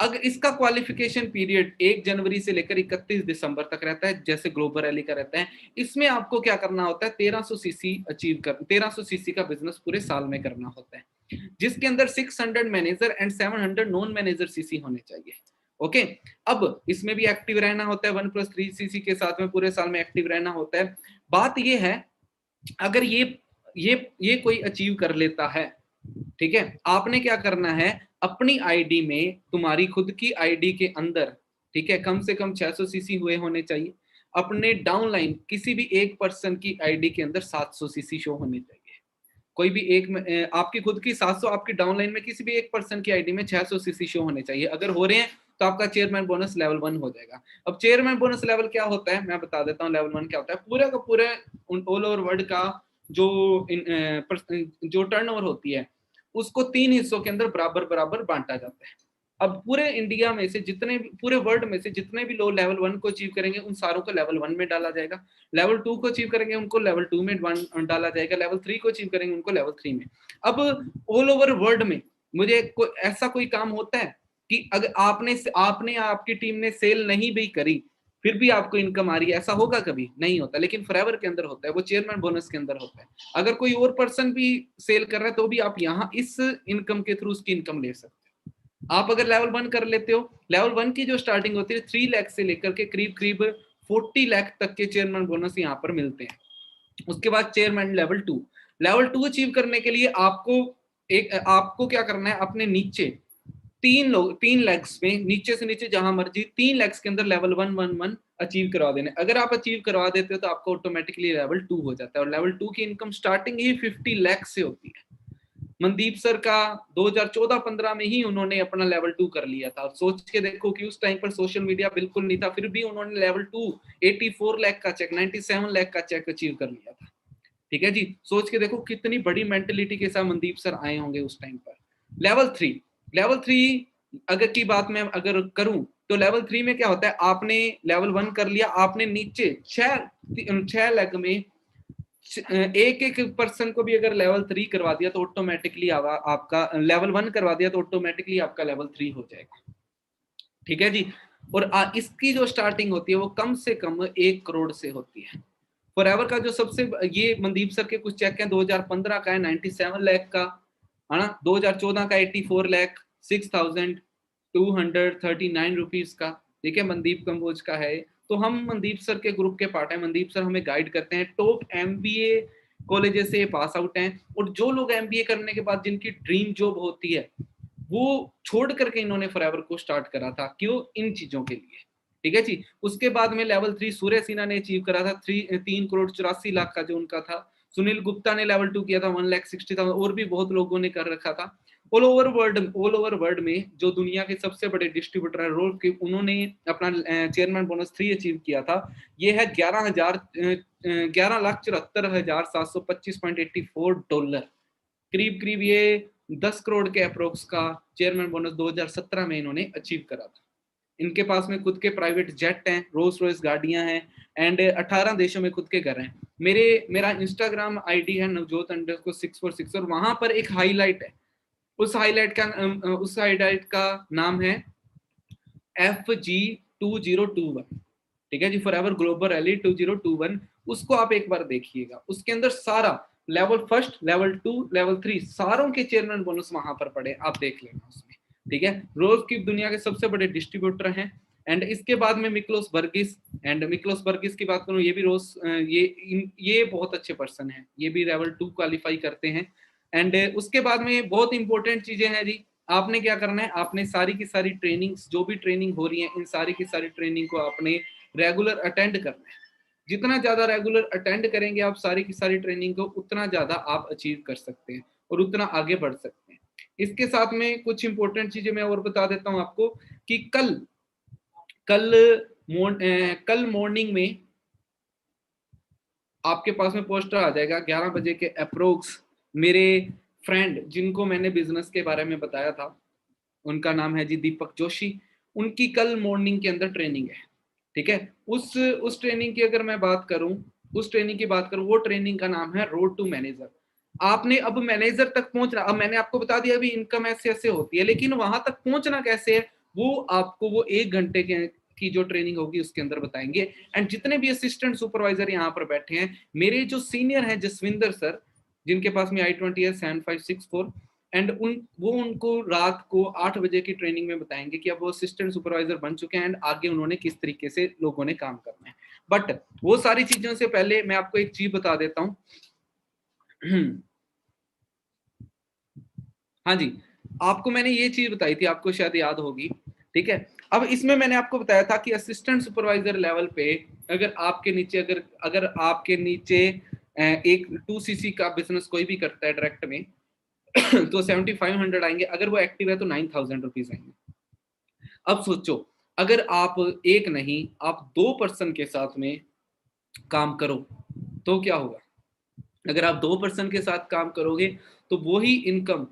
अगर इसका क्वालिफिकेशन पीरियड 1 जनवरी से लेकर 31 दिसंबर तक रहता है, जैसे ग्लोबल रैली का रहता है। इसमें आपको क्या करना होता है, 1300 सीसी अचीव कर, 1300 सीसी का बिजनेस पूरे साल में करना होता है, जिसके अंदर 600 manager and 700 non manager CC होने चाहिए। ओके, अब इसमें भी एक्टिव रहना होता है, 1+3 सीसी के साथ में पूरे साल में एक्टिव रहना होता है। बात ये है, अगर ये कोई अचीव कर लेता है, ठीक है, आपने क्या करना है, अपनी आईडी में, तुम्हारी खुद की आईडी के अंदर, ठीक है, कम से कम 600 सीसी हुए होने चाहिए। अपने डाउनलाइन किसी भी एक पर्सन की आईडी के अंदर 700 सीसी शो होनी चाहिए। कोई भी एक आपकी खुद की 700, आपकी डाउनलाइन में किसी भी एक पर्सन की आईडी में 600 सीसी शो होने चाहिए। अगर हो रहे हैं तो आपका चेयरमैन बोनस लेवल 1 हो जाएगा। अब चेयरमैन बोनस लेवल क्या होता है, मैं बता देता हूँ। लेवल 1 क्या होता है, पूरा का पूरा ऑल ओवर वर्ल्ड का जो टर्नओवर होती है उसको 3 हिस्सों के अंदर बराबर बराबर बांटा जाता है। अब पूरे इंडिया में से जितने भी, पूरे वर्ल्ड में से जितने भी लोग लेवल 1 को अचीव करेंगे उन सारों को लेवल 1 में डाला जाएगा। लेवल 2 को अचीव करेंगे उनको लेवल 2 में डाला जाएगा। लेवल 3 को अचीव करेंगे उनको लेवल 3 में। अब ऑल ओवर वर्ल्ड में मुझे ऐसा कोई काम होता है कि अगर आपने आपकी टीम ने सेल नहीं भी करी फिर भी आपको इनकम आ रही है, ऐसा होगा? कभी नहीं होता। लेकिन फॉरएवर के अंदर होता है, वो चेयरमैन बोनस के अंदर होता है। अगर कोई और पर्सन भी सेल कर रहा है तो भी आप यहाँ इस इनकम के थ्रू उसकी इनकम ले सकते हो। आप अगर लेवल 1 कर लेते हो, लेवल 1 की जो स्टार्टिंग होती है 3 लाख से लेकर के करीब करीब 40 लाख तक के चेयरमैन बोनस यहाँ पर मिलते हैं। उसके बाद चेयरमैन लेवल 2 अचीव करने के लिए आपको क्या करना है, अपने नीचे 3 लैक्स में नीचे से नीचे जहां मर्जी 3 लैक्स के अंदर लेवल 1 अचीव करवा देने। अगर आप अचीव करवा देते हो तो आपको ऑटोमेटिकली लेवल 2 हो जाता है। और लेवल 2 की इनकम स्टार्टिंग ही 50 लाख से होती है। मनदीप सर का 2014-15 में ही उन्होंने अपना लेवल 2 कर लिया था। और सोच के देखो कि उस टाइम पर सोशल मीडिया बिल्कुल नहीं था, फिर भी उन्होंने लेवल 2 84 लाख का चेक, 97 लाख का चेक अचीव कर लिया था। ठीक है जी, सोच के देखो कितनी बड़ी मेंटेलिटी के साथ मनदीप सर आए होंगे उस टाइम पर। लेवल 3 अगर की बात मैं अगर करूं तो लेवल 3 में क्या होता है, आपने लेवल 1 कर लिया, आपने नीचे 6 लाख में एक एक पर्सन को भी अगर लेवल 3 करवा दिया तो ऑटोमेटिकली आपका लेवल 1 करवा दिया तो ऑटोमेटिकली आपका लेवल 3 हो जाएगा। ठीक है जी। और इसकी जो स्टार्टिंग होती है वो कम से कम 1 करोड़ से होती है। फॉरएवर का जो सबसे, ये मनदीप सर के कुछ चेक हैं, 2015 का है 97 लाख का, है ना, 2014 का 84 लाख 6,239 रुपीज का। ठीक है, मनदीप कंबोज का है। तो हम मनदीप सर के ग्रुप के पार्ट है। मनदीप सर हमें गाइड करते हैं, टॉप एमबीए कॉलेजेस से पास आउट हैं। और जो लोग एमबीए करने के बाद जिनकी ड्रीम जॉब होती है वो छोड़ करके इन्होंने फॉरएवर को स्टार्ट करा था, क्यों? इन चीजों के लिए। ठीक है जी। उसके बाद में लेवल 3 सूर्य सिन्हा ने अचीव करा था 3,84,00,000 का जो उनका था। सुनील गुप्ता ने लेवल 2 किया था 1,60,000। और भी बहुत लोगों ने कर रखा था। ऑल ओवर वर्ल्ड में जो दुनिया के सबसे बड़े डिस्ट्रीब्यूटर है रोल के, उन्होंने अपना चेयरमैन बोनस 3 अचीव किया था। ये है 11,74,725.84 डॉलर, करीब करीब ये 10 करोड़ के अप्रोक्स का चेयरमैन बोनस 2017 में इन्होंने अचीव करा था। इनके पास में खुद के प्राइवेट जेट हैं, रोल्स रॉयस गाड़ियां हैं, एंड 18 देशों में खुद के घर हैं। मेरा इंस्टाग्राम आईडी है navjot_646 और वहां पर एक हाईलाइट है। उस हाईलाइट का नाम है FG2021। ठीक है जी, फॉरएवर ग्लोबल रैली 2021। उसको आप एक बार देखिएगा। उसके अंदर सारा लेवल 1, लेवल 2, लेवल 3 सारों के चेयरमैन बोनस वहां पर पड़े, आप देख लेना उसमें। ठीक है, रोज की दुनिया के सबसे बड़े डिस्ट्रीब्यूटर हैं। एंड इसके बाद में मिक्लोस बर्गिस की बात करूं, ये भी ये बहुत अच्छे पर्सन हैं, ये भी लेवल 2 क्वालिफाई करते हैं। एंड उसके बाद में बहुत इंपॉर्टेंट चीजें हैं जी। आपने क्या करना है, आपने सारी की सारी ट्रेनिंग्स, जो भी ट्रेनिंग हो रही है, इन सारी की सारी ट्रेनिंग को आपने रेगुलर अटेंड करना है। जितना ज्यादा रेगुलर अटेंड करेंगे आप सारी की सारी ट्रेनिंग को, उतना ज्यादा आप अचीव कर सकते हैं और उतना आगे बढ़ सकते हैं। इसके साथ में कुछ इंपॉर्टेंट चीजें मैं और बता देता हूं आपको कि कल मॉर्निंग में आपके पास में पोस्टर आ जाएगा 11 बजे के अप्रोक्स। मेरे फ्रेंड जिनको मैंने बिजनेस के बारे में बताया था, उनका नाम है जी दीपक जोशी। उनकी कल मॉर्निंग के अंदर ट्रेनिंग है। ठीक है, उस ट्रेनिंग की अगर मैं बात करूं, वो ट्रेनिंग का नाम है रोड टू मैनेजर। आपने अब मैनेजर तक पहुंचना, अब मैंने आपको बता दिया अभी इनकम ऐसे ऐसे होती है, लेकिन वहां तक पहुंचना कैसे है वो आपको वो 1 घंटे की जो ट्रेनिंग होगी उसके अंदर बताएंगे। एंड जितने भी असिस्टेंट सुपरवाइजर यहाँ पर बैठे हैं, मेरे जो सीनियर हैं जसविंदर सर, जिनके पास में i20 है 7564, एंड उनको रात को 8 बजे की ट्रेनिंग में बताएंगे कि अब वो असिस्टेंट सुपरवाइजर बन चुके हैं एंड आगे उन्होंने किस तरीके से लोगों ने काम करना है। बट वो सारी चीजों से पहले मैं आपको एक चीज बता देता हूं। हाँ जी, आपको मैंने ये चीज बताई थी, आपको शायद याद होगी। ठीक है, अब इसमें मैंने आपको बताया था कि असिस्टेंट सुपरवाइजर लेवल पे अगर आपके नीचे अगर आपके नीचे एक 2cc का बिजनेस कोई भी करता है डायरेक्ट में तो 7500 आएंगे, अगर वो एक्टिव है तो 9000 रुपीज आएंगे। अब सोचो, अगर आप एक नहीं आप 2 पर्सन के साथ में काम करो तो क्या होगा। अगर आप 2 पर्सन के साथ काम करोगे तो वही इनकम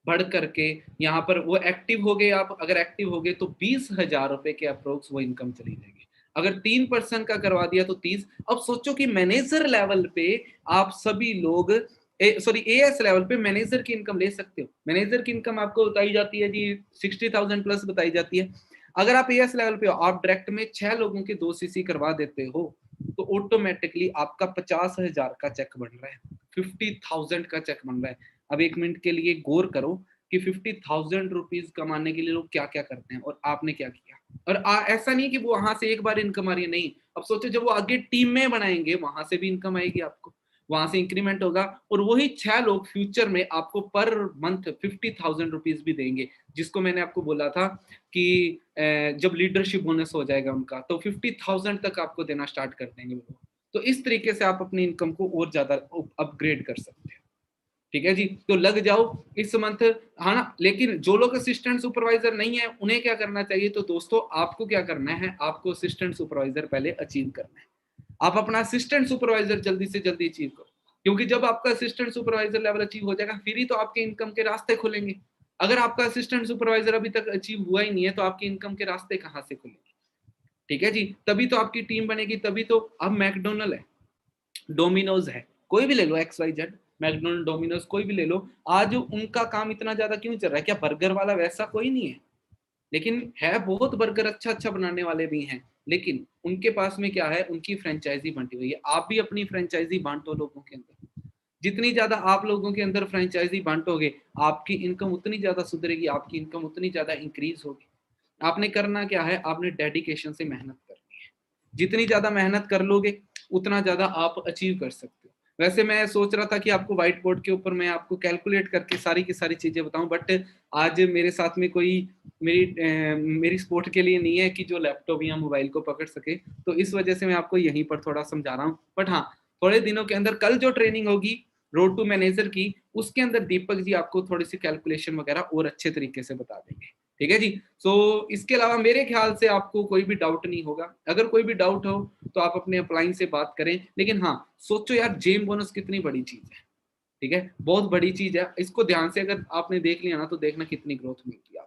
बढ़ करके यहाँ पर वो एक्टिव हो गए, आप अगर एक्टिव हो गए तो 20,000 रुपए के अप्रोक्स वो इनकम चली जाएगी। अगर 3 पर्सन का करवा दिया तो 30। अब सोचो कि मैनेजर लेवल पे आप सभी लोग सॉरी एएस लेवल पे मैनेजर की इनकम ले सकते हो। मैनेजर की इनकम आपको बताई जाती है जी 60,000 प्लस बताई जाती है। अगर आप एएस लेवल पे हो, आप डायरेक्ट में 6 लोगों के 2cc करवा देते हो तो ऑटोमेटिकली आपका 50,000 का चेक बन रहा है, 50,000 का चेक बन रहा है। अब 1 मिनट के लिए गौर करो कि 50,000 रुपीज कमाने के लिए लोग क्या क्या करते हैं और आपने क्या किया। और ऐसा नहीं कि वो वहां से एक बार इनकम आ रही है, नहीं। अब सोचो जब वो आगे टीम में बनाएंगे वहां से भी इनकम आएगी, आपको वहां से इंक्रीमेंट होगा और वही 6 लोग फ्यूचर में आपको पर मंथ 50,000 रुपीज भी देंगे, जिसको मैंने आपको बोला था कि जब लीडरशिप बोनस हो जाएगा उनका तो 50,000 तक आपको देना स्टार्ट कर देंगे वो। तो इस तरीके से आप अपनी इनकम को और ज्यादा अपग्रेड कर सकते हैं। ठीक है जी, तो लग जाओ इस मंथ, हाँ ना। लेकिन जो लोग असिस्टेंट सुपरवाइजर नहीं है उन्हें क्या करना चाहिए, तो दोस्तों आपको क्या करना है, आपको असिस्टेंट सुपरवाइजर पहले अचीव करना है। आप अपना असिस्टेंट सुपरवाइजर जल्दी से जल्दी अचीव करो, क्योंकि जब आपका असिस्टेंट सुपरवाइजर लेवल अचीव हो जाएगा फिर ही तो आपके इनकम के रास्ते खुलेंगे। अगर आपका असिस्टेंट सुपरवाइजर अभी तक अचीव हुआ ही नहीं है तो आपकी इनकम के रास्ते कहाँ से खुलेंगे। ठीक है जी, तभी तो आपकी टीम बनेगी, तभी तो। अब मैकडोनल्ड है, डोमिनोज है, कोई भी ले लो, XYZ, मैकडोनल्ड, डोमिनोज, कोई भी ले लो, आज उनका काम इतना ज्यादा क्यों चल रहा है? क्या बर्गर वाला वैसा कोई नहीं है? लेकिन है, बहुत बर्गर अच्छा अच्छा बनाने वाले भी हैं, लेकिन उनके पास में क्या है, उनकी फ्रेंचाइजी बांटी हुई है। आप भी अपनी फ्रेंचाइजी बांटो लोगों के अंदर। जितनी ज्यादा आप लोगों के अंदर फ्रेंचाइजी बांटोगे आपकी इनकम उतनी ज्यादा सुधरेगी, आपकी इनकम उतनी ज्यादा इंक्रीज होगी। आपने करना क्या है, आपने डेडिकेशन से मेहनत करनी है। जितनी ज्यादा मेहनत कर लोगे उतना ज्यादा आप अचीव कर सकते हो। वैसे मैं सोच रहा था कि आपको व्हाइट बोर्ड के ऊपर मैं आपको कैलकुलेट करके सारी की सारी चीजें बताऊं, बट आज मेरे साथ में कोई मेरी सपोर्ट के लिए नहीं है कि जो लैपटॉप या मोबाइल को पकड़ सके, तो इस वजह से मैं आपको यहीं पर थोड़ा समझा रहा हूँ। बट हाँ, थोड़े दिनों के अंदर कल जो ट्रेनिंग होगी रोड टू मैनेजर की, उसके अंदर दीपक जी आपको थोड़ी सी कैलकुलेशन वगैरह और अच्छे तरीके से बता देंगे। ठीक है जी। सो इसके अलावा मेरे ख्याल से आपको कोई भी डाउट नहीं होगा। अगर कोई भी डाउट हो तो आप अपने अपलाइन से बात करें। लेकिन हाँ, सोचो यार, जेम बोनस कितनी बड़ी चीज है। ठीक है, बहुत बड़ी चीज है, इसको ध्यान से अगर आपने देख लिया ना तो देखना कितनी ग्रोथ मिलती है।